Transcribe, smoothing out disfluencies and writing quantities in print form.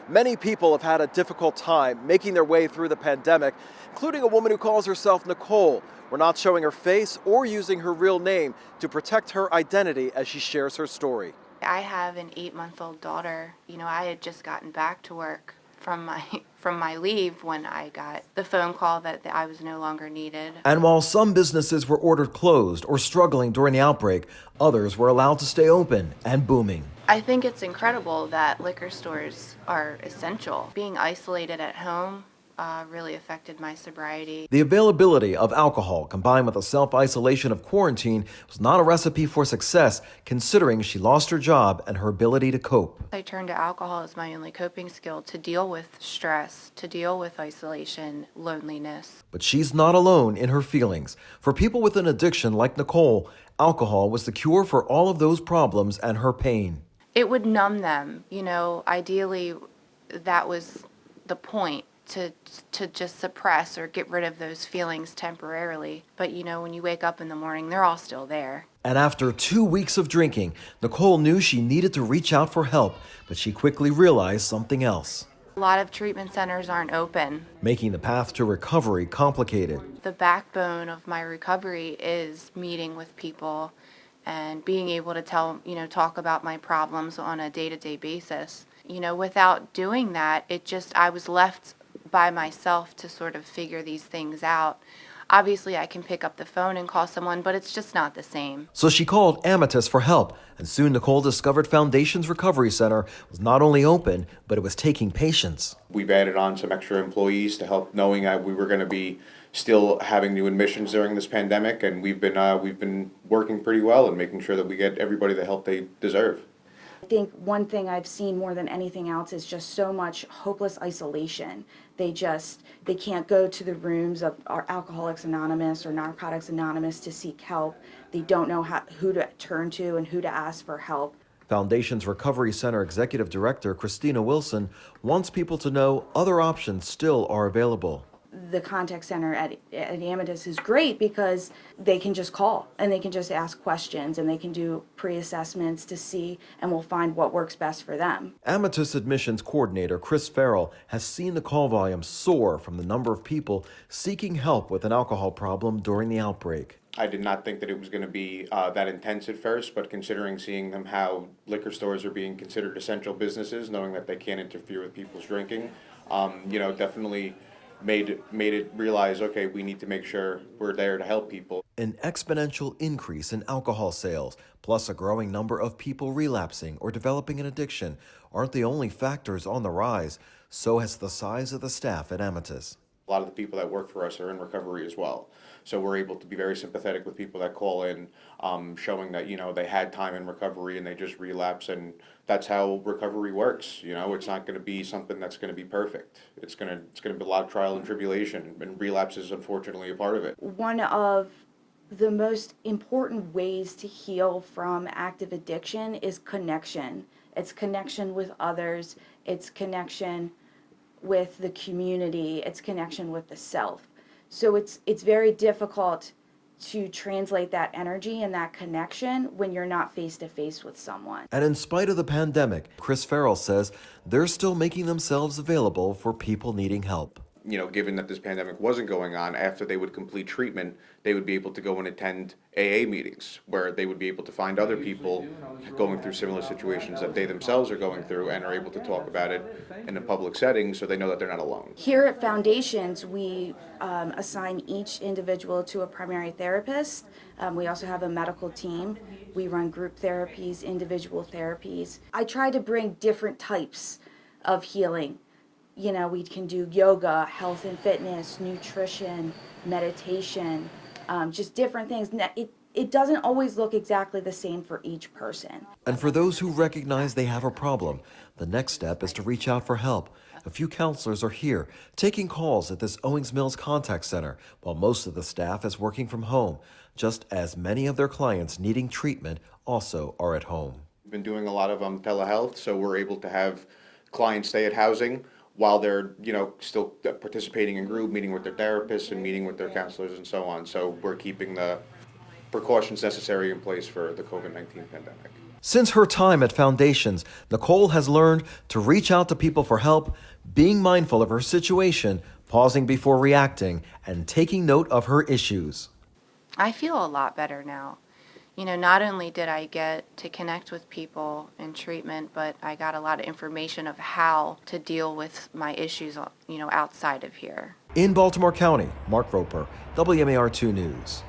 Many people have had a difficult time making their way through the pandemic, including a woman who calls herself Nicole. We're not showing her face or using her real name to protect her identity as she shares her story. I have an 8-month-old daughter. I had just gotten back to work from my leave when I got the phone call that I was no longer needed. And while some businesses were ordered closed or struggling during the outbreak, others were allowed to stay open and booming. I think it's incredible that liquor stores are essential. Being isolated at home really affected my sobriety. The availability of alcohol combined with the self-isolation of quarantine was not a recipe for success, considering she lost her job and her ability to cope. I turned to alcohol as my only coping skill to deal with stress, to deal with isolation, loneliness. But she's not alone in her feelings. For people with an addiction like Nicole, alcohol was the cure for all of those problems and her pain. It would numb them. Ideally, that was the point, to just suppress or get rid of those feelings temporarily. But when you wake up in the morning, they're all still there. And after 2 weeks of drinking, Nicole knew she needed to reach out for help, but she quickly realized something else. A lot of treatment centers aren't open, making the path to recovery complicated. The backbone of my recovery is meeting with people and being able to talk about my problems on a day-to-day basis. Without doing that, I was left by myself to sort of figure these things out. Obviously, I can pick up the phone and call someone, but it's just not the same. So she called Amethyst for help, and soon Nicole discovered Foundation's Recovery Center was not only open, but it was taking patients. We've added on some extra employees to help, knowing that we were going to be still having new admissions during this pandemic, and we've been working pretty well and making sure that we get everybody the help they deserve. I think one thing I've seen more than anything else is just so much hopeless isolation. They can't go to the rooms of our Alcoholics Anonymous or Narcotics Anonymous to seek help. They don't know who to turn to and who to ask for help. Foundation's Recovery Center Executive Director Christina Wilson wants people to know other options still are available. The contact center at Amethyst is great because they can just call and they can just ask questions and they can do pre-assessments to see, and we'll find what works best for them. Amethyst Admissions Coordinator Chris Farrell has seen the call volume soar from the number of people seeking help with an alcohol problem during the outbreak. I did not think that it was going to be that intense at first, but seeing them how liquor stores are being considered essential businesses, knowing that they can't interfere with people's drinking, definitely made it realize, okay, we need to make sure we're there to help people. An exponential increase in alcohol sales, plus a growing number of people relapsing or developing an addiction, aren't the only factors on the rise. So has the size of the staff at Amethyst. A lot of the people that work for us are in recovery as well. So we're able to be very sympathetic with people that call in, showing that, they had time in recovery and they just relapse, and that's how recovery works. It's not going to be something that's going to be perfect. It's going to be a lot of trial and tribulation, and relapse is unfortunately a part of it. One of the most important ways to heal from active addiction is connection. It's connection with others, it's connection with the community, it's connection with the self. So it's very difficult to translate that energy and that connection when you're not face to face with someone. And in spite of the pandemic, Chris Farrell says they're still making themselves available for people needing help. Given that this pandemic wasn't going on, after they would complete treatment, they would be able to go and attend AA meetings where they would be able to find other people going through similar situations that they themselves are going through and are able to talk about it in a public setting, so they know that they're not alone. Here at Foundations, we assign each individual to a primary therapist. We also have a medical team. We run group therapies, individual therapies. I try to bring different types of healing. We can do yoga, health and fitness, nutrition, meditation, just different things. It doesn't always look exactly the same for each person. And for those who recognize they have a problem, the next step is to reach out for help. A few counselors are here, taking calls at this Owings Mills Contact Center, while most of the staff is working from home, just as many of their clients needing treatment also are at home. We've been doing a lot of telehealth, so we're able to have clients stay at housing while they're, still participating in group, meeting with their therapists and meeting with their counselors and so on. So we're keeping the precautions necessary in place for the COVID-19 pandemic. Since her time at Foundations, Nicole has learned to reach out to people for help, being mindful of her situation, pausing before reacting, and taking note of her issues. I feel a lot better now. Not only did I get to connect with people in treatment, but I got a lot of information of how to deal with my issues, outside of here. In Baltimore County, Mark Roper, WMAR 2 News.